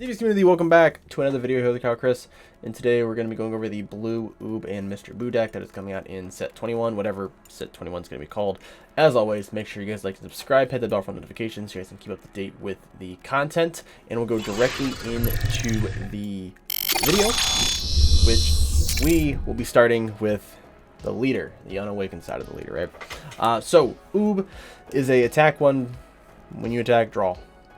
GG's community, welcome back to another video here with the Cow Chris, and today we're going to be going over the Blue Oob and Mr. Boo deck that is coming out in set 21, whatever set 21 is going to be called. As always, make sure you guys like and subscribe, hit the bell for notifications so you guys can keep up to date with the content, and we'll go directly into the video, which we will be starting with the leader, the unawakened side of the leader, right? So, Oob is a attack one. When you attack, draw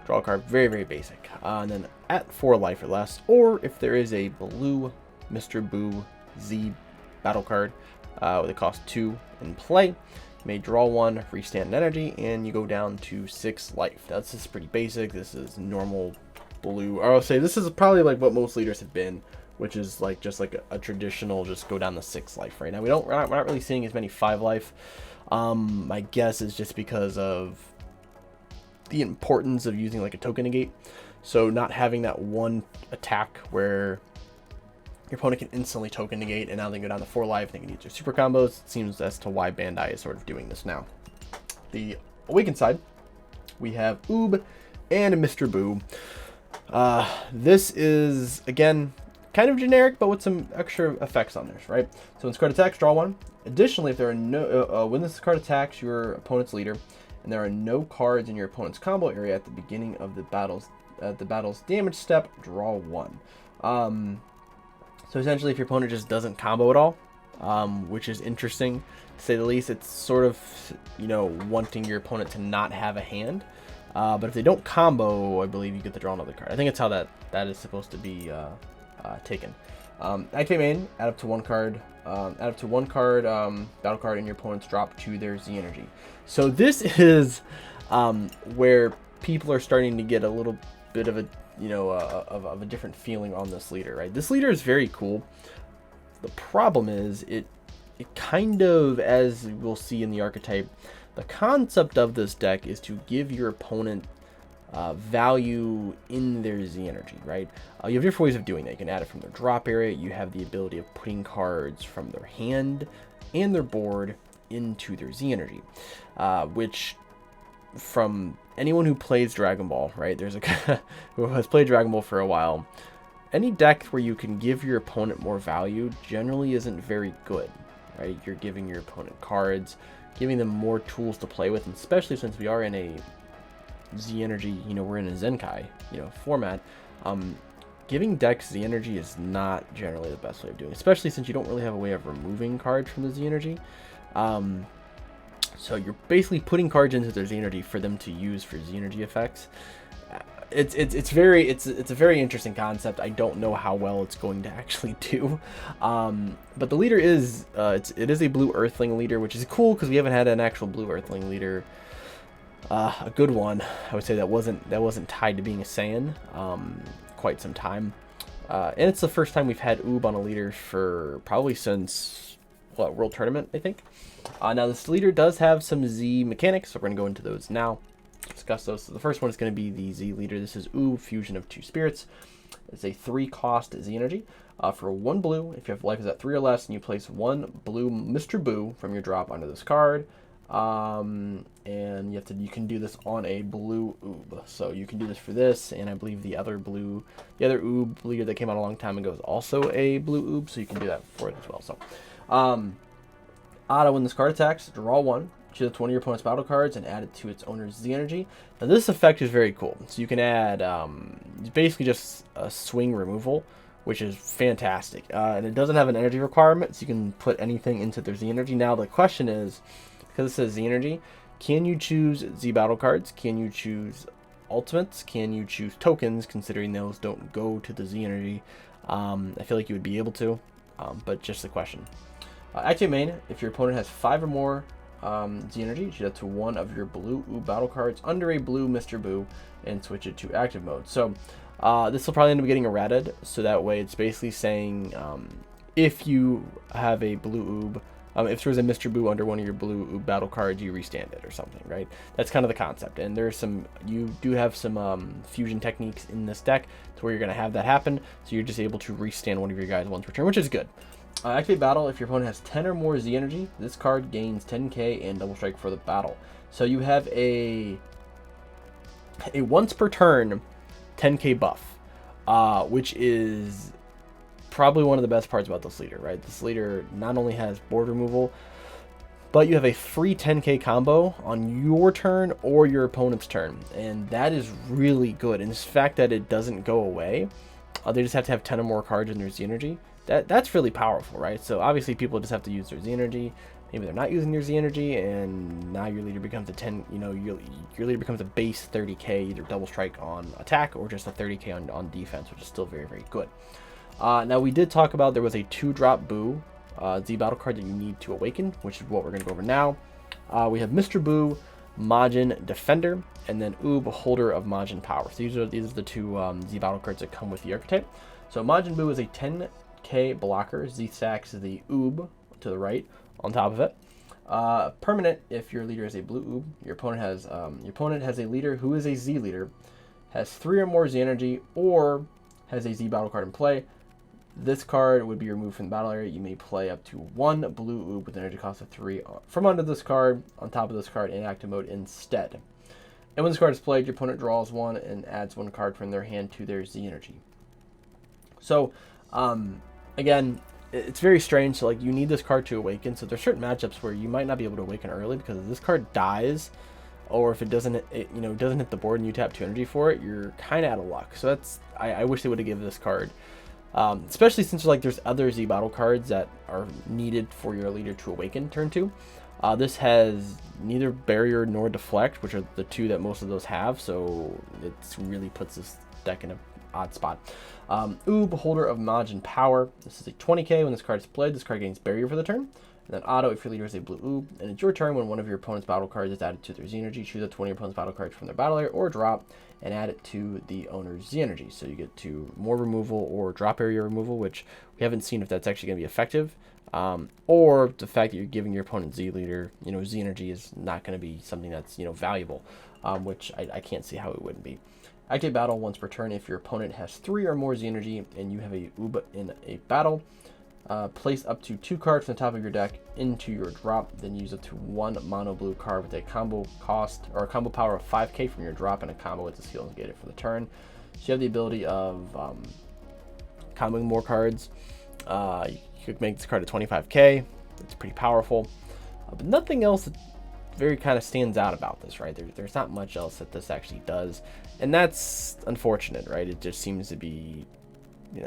a card. Very, very basic. And then at 4 life or less, or if there is a blue Mr. Boo Z battle card with a cost 2 in play, you may draw 1, restand an energy, and you go down to 6 life. That's just pretty basic. This is normal blue. I would say this is probably like what most leaders have been, which is like just like a traditional just go down to 6 life right now. We're not really seeing as many 5 life. My guess is just because of the importance of using like a token negate, so not having that one attack where your opponent can instantly token negate and now they go down to 4 life, they can use their super combos. It seems as to why Bandai is sort of doing this now. The awakened side, we have Oob and Mr. Boo. This is again kind of generic, but with some extra effects on this, right? So when this card attacks, draw 1. Additionally, if there are no when this card attacks your opponent's leader and there are no cards in your opponent's combo area at the beginning of the battle's damage step, draw 1. So essentially, if your opponent just doesn't combo at all, which is interesting to say the least, it's sort of, you know, wanting your opponent to not have a hand. But if they don't combo, I believe you get to draw another card. I think it's how that is supposed to be taken. Activate main, add up to 1 card. Add up to 1 card, battle card in your opponent's drop to their Z energy. So this is where people are starting to get a little bit of a, you know, of a different feeling on this leader, right? This leader is very cool. The problem is it kind of, as we'll see in the archetype, the concept of this deck is to give your opponent value in their Z energy, right? You have different ways of doing that. You can add it from their drop area. You have the ability of putting cards from their hand and their board into their Z energy, which from anyone who plays Dragon Ball, right? There's a who has played Dragon Ball for a while. Any deck where you can give your opponent more value generally isn't very good, right? You're giving your opponent cards, giving them more tools to play with, and especially since we are in a Z energy, you know, we're in a Zenkai, you know, format. Giving decks Z energy is not generally the best way of doing it, especially since you don't really have a way of removing cards from the Z energy. So you're basically putting cards into their Z energy for them to use for Z energy effects. It's a very interesting concept. I don't know how well it's going to actually do. But the leader is it is a blue Earthling leader, which is cool because we haven't had an actual blue Earthling leader. A good one, I would say, that wasn't tied to being a Saiyan quite some time, and it's the first time we've had Oob on a leader for probably since World Tournament, I think. Now this leader does have some Z mechanics, so we're going to go into those now, discuss those. So the first one is going to be the Z leader. This is Oob, fusion of 2 spirits. It's a 3 cost Z energy. For 1 blue, if you have life is at 3 or less, and you place 1 blue Mr. Boo from your drop onto this card. And you can do this on a blue Oob. So you can do this for this, and I believe the other Oob leader that came out a long time ago is also a blue Oob, so you can do that for it as well. So auto, when this card attacks, draw 1, choose up to 1 of your opponent's battle cards and add it to its owner's Z energy. Now this effect is very cool. So you can add it's basically just a swing removal, which is fantastic. And it doesn't have an energy requirement, so you can put anything into their Z energy. Now the question is, because it says Z energy, can you choose Z battle cards? Can you choose ultimates? Can you choose tokens, considering those don't go to the Z energy? I feel like you would be able to, but just the question. Activate main, if your opponent has 5 or more Z energy, choose up to 1 of your blue Oob battle cards under a blue Mr. Boo and switch it to active mode. So this will probably end up getting errated, so that way it's basically saying if you have a blue Oob, if there's a Mr. Boo under 1 of your blue Oob battle cards, you restand it or something, right? That's kind of the concept. And there's you do have some fusion techniques in this deck to where you're going to have that happen. So you're just able to restand one of your guys once per turn, which is good. Activate battle, if your opponent has 10 or more Z energy, this card gains 10k and double strike for the battle. So you have a once per turn 10k buff. which is probably one of the best parts about this leader, right? This leader not only has board removal, but you have a free 10k combo on your turn or your opponent's turn, and that is really good. And the fact that it doesn't go away, they just have to have 10 or more cards in their Z energy. That's really powerful, right? So obviously people just have to use their Z energy. Maybe they're not using their Z energy, and now your leader becomes a 10. You know, your leader becomes a base 30k, either double strike on attack or just a 30k on defense, which is still very, very good. Now we did talk about there was a 2-drop Boo Z battle card that you need to awaken, which is what we're going to go over now. We have Mr. Boo, Majin Defender, and then Oob, Holder of Majin Power. So these are the two Z battle cards that come with the archetype. So Majin Boo is a 10k blocker. Z stacks the Oob to the right on top of it. Permanent, if your leader is a blue Oob, your opponent has a leader who is a Z leader, has 3 or more Z energy, or has a Z battle card in play. This card would be removed from the battle area. You may play up to 1 blue Oob with an energy cost of 3 from under this card, on top of this card, in active mode instead. And when this card is played, your opponent draws 1 and adds 1 card from their hand to their Z energy. So, again, it's very strange. So, like, you need this card to awaken. So there's certain matchups where you might not be able to awaken early, because if this card dies, or if it doesn't hit the board and you tap 2 energy for it, you're kind of out of luck. So I wish they would have given this card. Especially since there's other Z battle cards that are needed for your leader to awaken turn 2. This has neither barrier nor deflect, which are the 2 that most of those have, so it really puts this deck in an odd spot. Oob, Holder of Majin Power. This is a 20k. When this card is played, this card gains barrier for the turn. And then auto if your leader is a blue Oob, and it's your turn. When one of your opponent's battle cards is added to their Z energy, choose a 20 of your opponent's battle cards from their battle area or drop and add it to the owner's Z energy. So you get to more removal or drop area removal, which we haven't seen if that's actually going to be effective. Or the fact that you're giving your opponent Z leader, Z energy is not going to be something that's, valuable, which I can't see how it wouldn't be. Active battle once per turn. If your opponent has 3 or more Z energy and you have a Oob in a battle, place up to 2 cards from the top of your deck into your drop, then use up to 1 mono blue card with a combo cost or a combo power of 5k from your drop and a combo with the skill negated for the turn. So you have the ability of comboing more cards. You could make this card a 25k. It's pretty powerful, but nothing else that very kind of stands out about this, right? There's not much else that this actually does, and that's unfortunate, right? It just seems to be,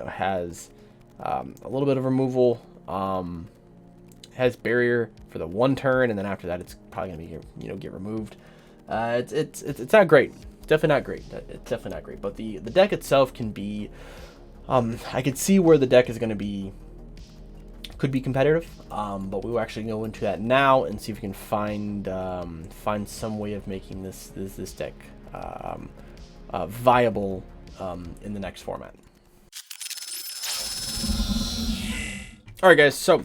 has a little bit of removal, has barrier for the 1 turn, and then after that it's probably gonna be get removed. It's not great. It's definitely not great. It's definitely not great. But the deck itself can be, I could see where the deck is going to be, could be competitive. But we will actually go into that now and see if we can find some way of making this deck viable in the next format. Alright guys, so I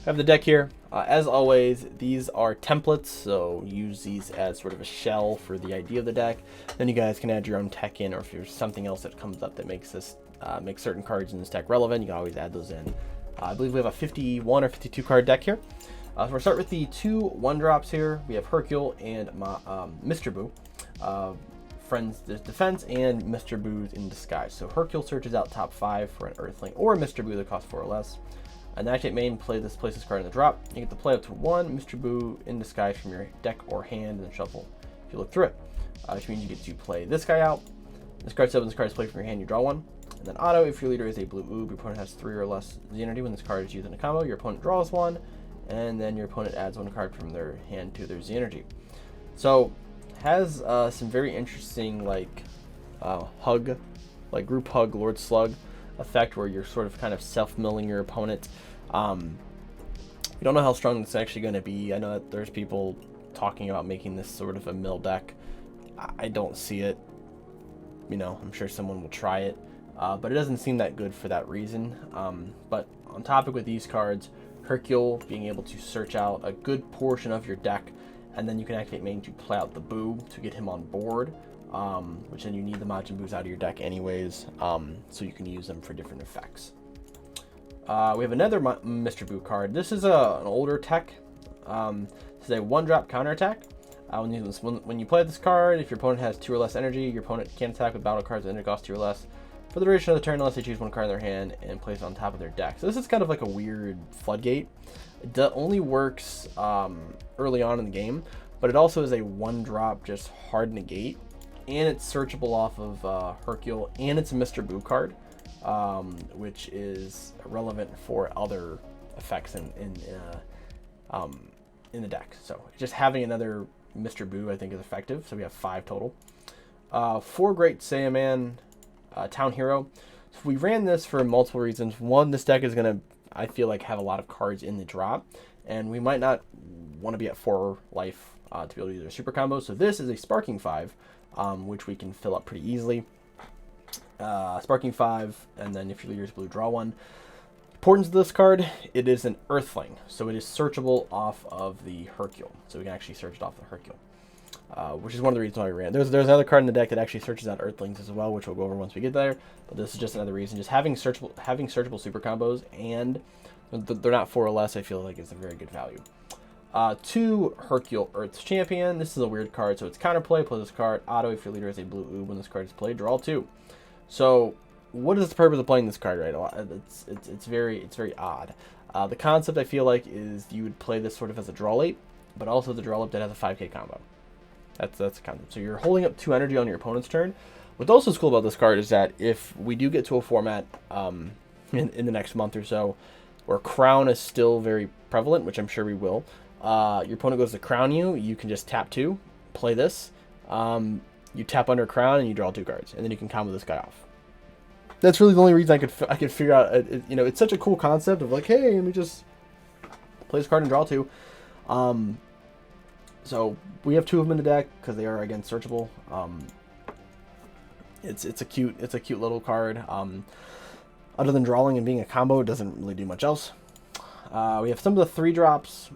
have the deck here. As always, these are templates, so use these as sort of a shell for the idea of the deck. Then you guys can add your own tech in, or if there's something else that comes up that makes this makes certain cards in this deck relevant, you can always add those in. I believe we have a 51 or 52 card deck here. So we're going to start with the 2 1-drops here. We have Hercule and Mr. Boo. Friends Defense and Mr. Boo's in Disguise. So Hercule searches out top 5 for an Earthling or Mr. Boo that costs 4 or less. And activate main, place this card in the drop. You get to play up to 1 Mr. Boo in Disguise from your deck or hand, and then shuffle if you look through it. Which means you get to play this guy out. This card's up, and this card is played from your hand, you draw 1. And then auto, if your leader is a blue Oob, your opponent has 3 or less Z energy. When this card is used in a combo, your opponent draws 1, and then your opponent adds 1 card from their hand to their Z energy. So, has some very interesting group hug Lord Slug effect, where you're sort of kind of self-milling your opponent. We don't know how strong this is actually going to be. I know that there's people talking about making this sort of a mill deck. I don't see it. I'm sure someone will try it, but it doesn't seem that good for that reason. But on topic with these cards, Hercule being able to search out a good portion of your deck, and then you can activate main to play out the Boo to get him on board, which then you need the Majin Boos out of your deck anyways, so you can use them for different effects. We have another Mr. Boo card. This is an older tech. This is a 1-drop counterattack. When you play this card, if your opponent has 2 or less energy, your opponent can't attack with battle cards with energy cost 2 or less. for the duration of the turn unless they choose one card in their hand and place it on top of their deck. So this is kind of like a weird floodgate. It only works early on in the game, but it also is a 1-drop just hard negate, and it's searchable off of Hercule, and it's a Mr. Boo card, which is relevant for other effects in the deck. So just having another Mr. Boo, I think, is effective. So we have 5 total. 4 Great Saiyan Town Hero. So we ran this for multiple reasons. One, this deck is going to, I feel like, have a lot of cards in the drop, and we might not want to be at 4 life to be able to do their super combo. So this is a Sparking 5, which we can fill up pretty easily. Sparking 5, and then if your leader's blue, draw 1. Importance of this card, it is an Earthling, so it is searchable off of the Hercule. So we can actually search it off the Hercule, which is one of the reasons why we ran. There's another card in the deck that actually searches out Earthlings as well, which we'll go over once we get there. But this is just another reason. Just having searchable super combos, and they're not 4 or less, I feel like is a very good value. 2 Hercule Earth's Champion. This is a weird card, so it's counterplay. Play this card. Auto if your leader is a blue oob when this card is played. Draw 2. So what is the purpose of playing this card, right? It's very odd. The concept, I feel like, is you would play this sort of as a draw late, but also the draw late that has a 5k combo. That's the concept. So you're holding up 2 energy on your opponent's turn. What's also cool about this card is that if we do get to a format in the next month or so where Crown is still very prevalent, which I'm sure we will, your opponent goes to Crown you, you can just tap 2, play this, you tap under Crown, and you draw 2 cards, and then you can combo this guy off. That's really the only reason I could figure out. It's such a cool concept of like, hey, let me just play this card and draw 2. So we have 2 of them in the deck because they are, again, searchable. It's a cute little card. Other than drawing and being a combo, it doesn't really do much else. We have some of the 3 drops.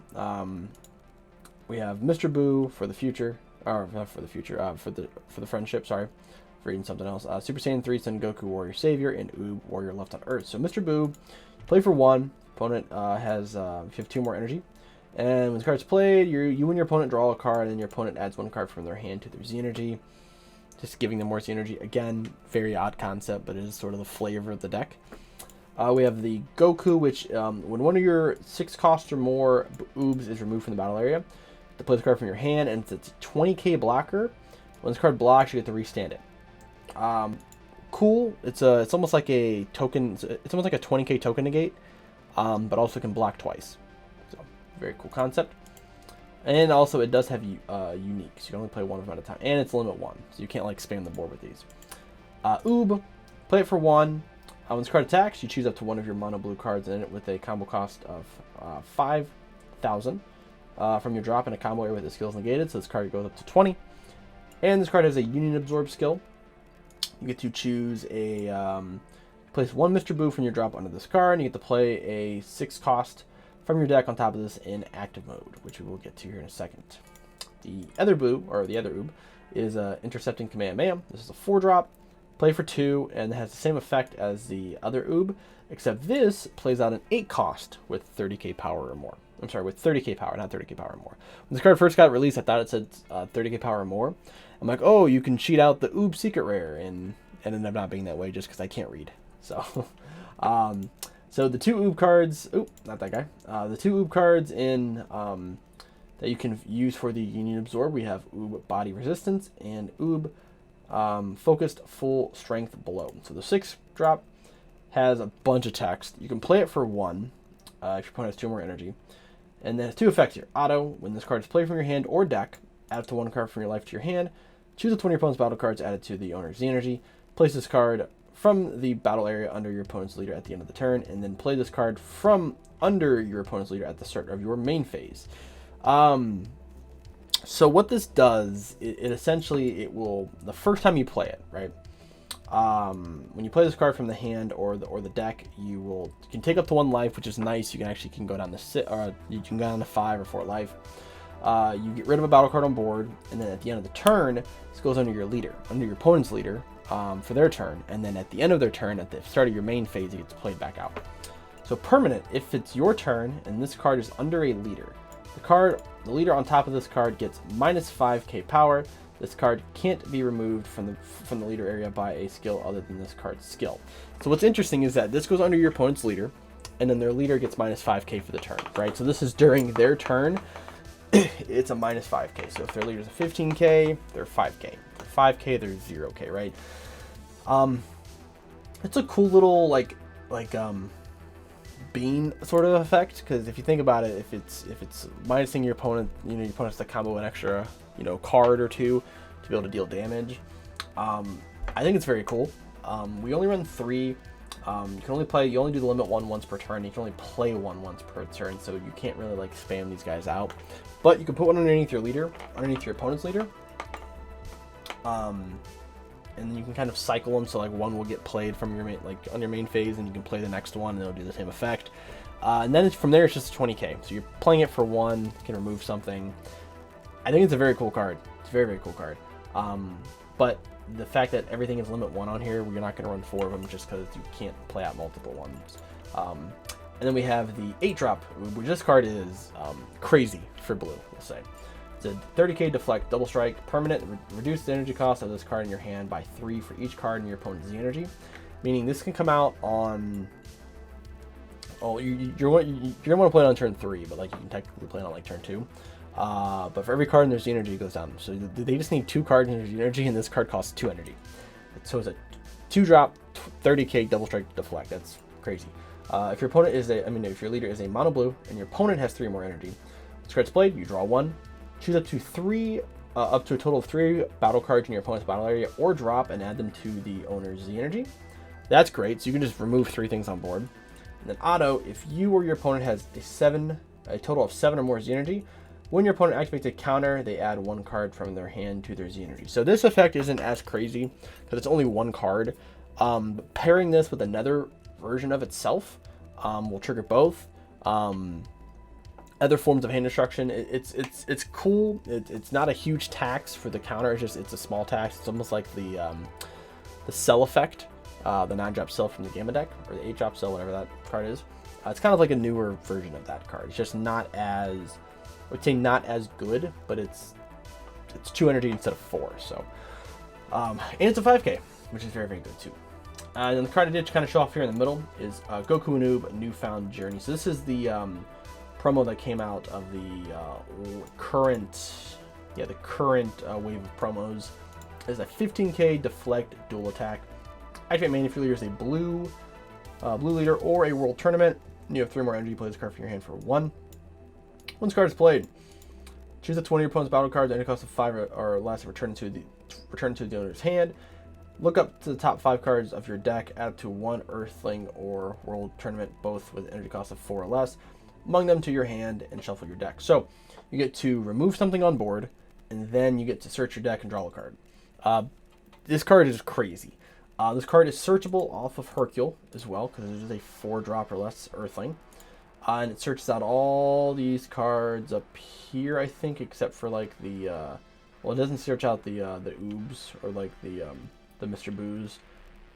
We have Mr. Boo for the future, or not for the future, for the friendship. Sorry. Reading something else. Super Saiyan 3, Son Goku, Warrior Savior, and Oob, Warrior Left on Earth. So Mr. Boo, play for 1. Opponent has, if you have 2 more energy. And when the card's played, you and your opponent draw a card, and then your opponent adds 1 card from their hand to their Z energy. Just giving them more Z energy. Again, very odd concept, but it is sort of the flavor of the deck. We have the Goku, which when one of your 6 cost or more Oobs is removed from the battle area, to play the card from your hand, and it's a 20k blocker. When this card blocks, you get to restand it. Cool. It's almost like a token. It's almost like a 20k token negate, but also can block twice. So very cool concept. And also it does have unique, so you can only play 1 of them at a time, and it's limit 1, so you can't like spam the board with these. Oob, play it for 1. When this card attacks, you choose up to 1 of your mono blue cards in it with a combo cost of 5,000 from your drop in a combo area with the skills negated. So this card goes up to 20. And this card has a Union Absorb skill. You get to choose a place 1 Mr. Boo from your drop onto this card, and you get to play a 6 cost from your deck on top of this in active mode, which we will get to here in a second. The other Boo, or the other Oob, is Intercepting Kamehameha. This is a 4-drop, play for 2, and it has the same effect as the other Oob, except this plays out an 8 cost with 30k power or more. I'm sorry, with 30k power, not 30k power or more. When this card first got released, I thought it said 30k power or more. I'm like, oh, you can cheat out the Oob secret rare, and it ended up not being that way just because I can't read. So, so the 2 Oob cards, not that guy. The 2 Oob cards in that you can use for the Union Absorb, we have Oob Body Resistance and Oob Focused Full Strength Blow. So the 6-drop has a bunch of text. You can play it for 1 if your opponent has 2 more energy. And then it has 2 effects here. Auto, when this card is played from your hand or deck, add up to 1 card from your life to your hand. Choose up to 1 of your opponent's battle cards added to the owner's Z energy. Place this card from the battle area under your opponent's leader at the end of the turn, and then play this card from under your opponent's leader at the start of your main phase. So what this does, it essentially, it will, the first time you play it, right? When you play this card from the hand or the deck, you can take up to 1 life, which is nice. You can go down to you can go down to 5 or 4 life. You get rid of a battle card on board, and then at the end of the turn, this goes under your leader, under your opponent's leader, for their turn, and then at the end of their turn, at the start of your main phase, it gets played back out. So permanent, if it's your turn and this card is under a leader, the leader on top of this card gets minus 5k power. This card can't be removed from the leader area by a skill other than this card's skill. So what's interesting is that this goes under your opponent's leader, and then their leader gets minus 5k for the turn, right? So this is during their turn. It's a minus 5k. So if their leader's a 15k, they're 5k. 5k, they're 0k, right? It's a cool little like bean sort of effect, because if you think about it, if it's minusing your opponent, your opponent has to combo an extra card or two to be able to deal damage. I think it's very cool. We only run 3. You only do the limit 1 once per turn. You can only play 1 once per turn, so you can't really like spam these guys out. But you can put one underneath your leader, underneath your opponent's leader. And then you can kind of cycle them, so like one will get played from your main, like on your main phase, and you can play the next one, and it'll do the same effect. And then from there, it's just 20k. So you're playing it for 1, you can remove something. I think it's a very cool card. It's a very, very cool card. But the fact that everything is limit 1 on here, we're not going to run 4 of them just because you can't play out multiple ones. And then we have the 8-drop, which this card is crazy for blue, we'll say. It's a 30k deflect, double strike, permanent, reduce the energy cost of this card in your hand by 3 for each card in your opponent's Z energy. Meaning this can come out on... Oh, you're going to want to play it on turn 3, but like you can technically play it on like turn 2. But for every card in their Z energy, it goes down. So they just need 2 cards in their Z energy, and this card costs 2 energy. So it's a 2-drop, 30k double strike deflect. That's crazy. If your opponent is if your leader is a mono blue and your opponent has 3 more energy, this card's played. You draw 1, choose up to a total of 3 battle cards in your opponent's battle area, or drop and add them to the owner's Z energy. That's great. So you can just remove 3 things on board. And then auto, if you or your opponent has a total of 7 or more Z energy, when your opponent activates a counter, they add 1 card from their hand to their Z energy. So this effect isn't as crazy because it's only 1 card. Pairing this with another version of itself will trigger both. Other forms of hand destruction. It's cool. It's not a huge tax for the counter. It's a small tax. It's almost like the cell effect, the 9-drop cell from the Gamma deck, or the 8-drop cell, whatever that card is. It's kind of like a newer version of that card. It's just not as, I would say not as good, but it's 2 energy instead of 4. So, and it's a 5k, which is very, very good too. And then the card I did kind of show off here in the middle is Goku and Noob Newfound Journey. So this is the promo that came out of the current wave of promos. Is a 15k deflect dual attack. Activate main if your leader is a blue leader or a world tournament. You have 3 more energy. Play this card from your hand for 1. Once card is played, choose a 20 of your opponent's battle cards. Any cost of 5 or less. Return to the owner's hand. Look up to the top 5 cards of your deck. Add up to 1 Earthling or World Tournament, both with energy cost of 4 or less, among them to your hand, and shuffle your deck. So you get to remove something on board, and then you get to search your deck and draw a card. This card is crazy. This card is searchable off of Hercule as well, because it is a 4-drop or less Earthling. And it searches out all these cards up here, I think, except for like the well, it doesn't search out the Oobs or like the Mr. Boos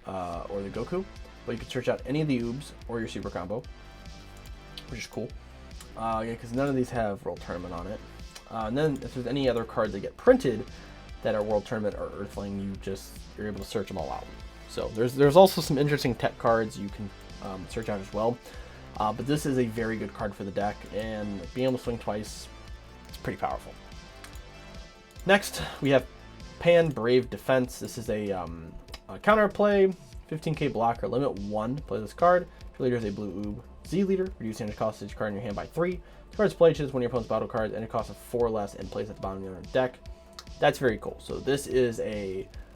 or the Goku, but you can search out any of the Oobs or your super combo, which is cool. Yeah, because none of these have World Tournament on it. And then if there's any other cards that get printed that are World Tournament or Earthling, you're able to search them all out. So there's also some interesting tech cards you can search out as well. But this is a very good card for the deck, and being able to swing twice, it's pretty powerful. Next, we have Pan Brave Defense. This is a counter play, 15k blocker, limit 1. Play this card. If your leader is a blue Oob Z leader, reduce the energy cost of each card in your hand by 3. The card's played, choose one of your opponent's battle cards, energy cost of 4 or less, and place at the bottom of your deck. That's very cool. So this is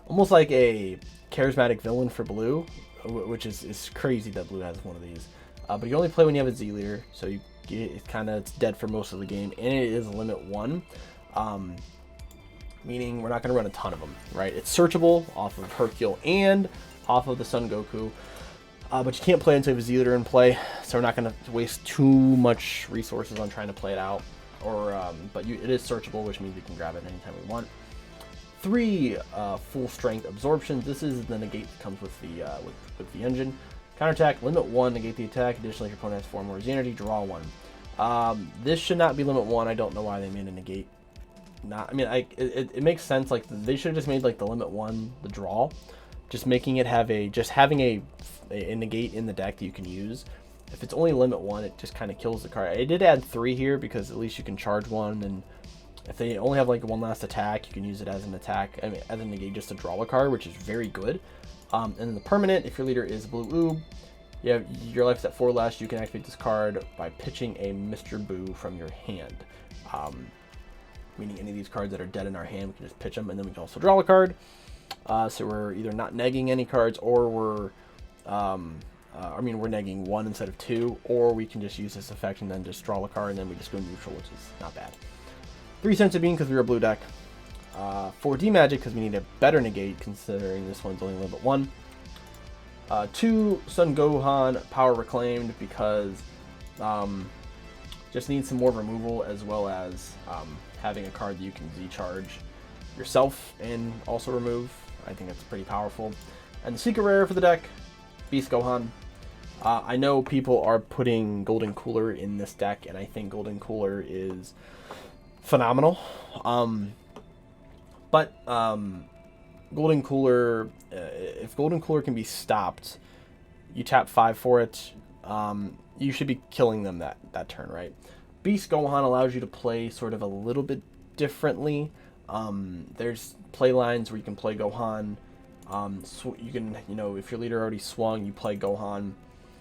almost like a charismatic villain for blue, which is crazy that blue has one of these. But you only play when you have a Z leader, so it's dead for most of the game, and it is limit 1. Meaning we're not going to run a ton of them, right? It's searchable off of Hercule and off of the Son Goku, but you can't play until you have a Z leader in play, so we're not going to waste too much resources on trying to play it out. But it is searchable, which means we can grab it anytime we want. 3 full strength absorptions. This is the negate that comes with the engine. Counterattack, limit 1, negate the attack. Additionally, if your opponent has 4 more Z energy, draw 1. This should not be limit 1. I don't know why they made a negate not. I mean, it makes sense. Like they should have just made like the limit 1 the draw, just making it have having a negate in the deck that you can use. If it's only limit 1, it just kind of kills the card. I did add 3 here because at least you can charge 1, and if they only have like one last attack, you can use it as an attack. I mean, as a negate just to draw a card, which is very good. And then the permanent, if your leader is blue oob, your life's at 4 less, you can activate this card by pitching a Mr. Boo from your hand. Meaning any of these cards that are dead in our hand, we can just pitch them, and then we can also draw a card. So we're either not negging any cards, or we're negging 1 instead of 2, or we can just use this effect and then just draw a card, and then we just go neutral, which is not bad. 3 Sense of Being because we're a blue deck. 4 D-Magic because we need a better negate, considering this one's only limit 1. 2 Sun Gohan Power Reclaimed because just need some more removal, as well as having a card that you can Z-charge yourself and also remove. I think it's pretty powerful. And the secret rare for the deck, Beast Gohan. I know people are putting Golden Cooler in this deck, and I think Golden Cooler is phenomenal. But Golden Cooler, if Golden Cooler can be stopped, you tap 5 for it, you should be killing them that turn, right? Beast Gohan allows you to play sort of a little bit differently. There's play lines where you can play Gohan. You can, if your leader already swung, you play Gohan.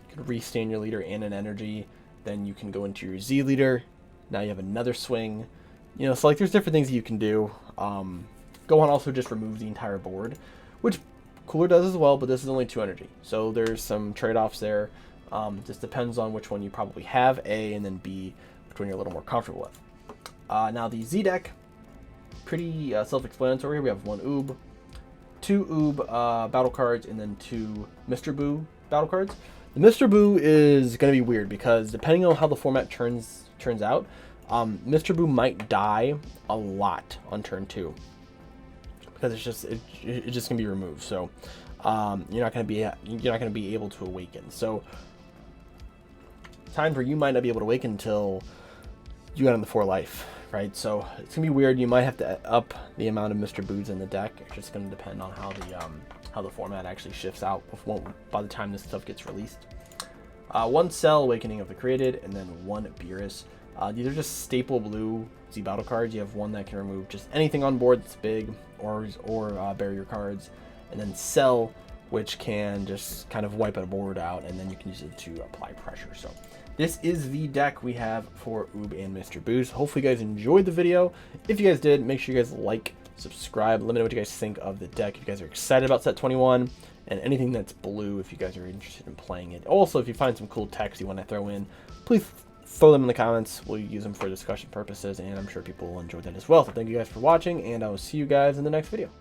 You can restand your leader and an energy. Then you can go into your Z leader. Now you have another swing. So like there's different things that you can do. Gohan also just removes the entire board, which Cooler does as well, but this is only 2 energy. So there's some trade-offs there. Just depends on which one you probably have, A, and then B, which one you're a little more comfortable with. Now the Z deck, pretty self-explanatory. We have 1 Oob, 2 Oob battle cards, and then 2 Mr. Boo battle cards. The Mr. Boo is going to be weird because depending on how the format turns out, Mr. Boo might die a lot on turn 2 because it's just gonna be removed. So you're not gonna be able to awaken. So times where you might not be able to awaken until you got on the 4 life, right? So it's gonna be weird. You might have to up the amount of Mr. Boos in the deck. It's just gonna depend on how the format actually shifts out by the time this stuff gets released. 1 Cell, Awakening of the Created, and then 1 Beerus. These are just staple blue Z battle cards. You have 1 that can remove just anything on board that's big, or barrier cards, and then Cell, which can just kind of wipe a board out, and then you can use it to apply pressure. So this is the deck we have for Oob and Mr. Boos. Hopefully you guys enjoyed the video. If you guys did, make sure you guys like, subscribe, let me know what you guys think of the deck. If you guys are excited about set 21 and anything that's blue, if you guys are interested in playing it. Also, if you find some cool text you want to throw in, please throw them in the comments. We'll use them for discussion purposes, and I'm sure people will enjoy that as well. So thank you guys for watching, and I will see you guys in the next video.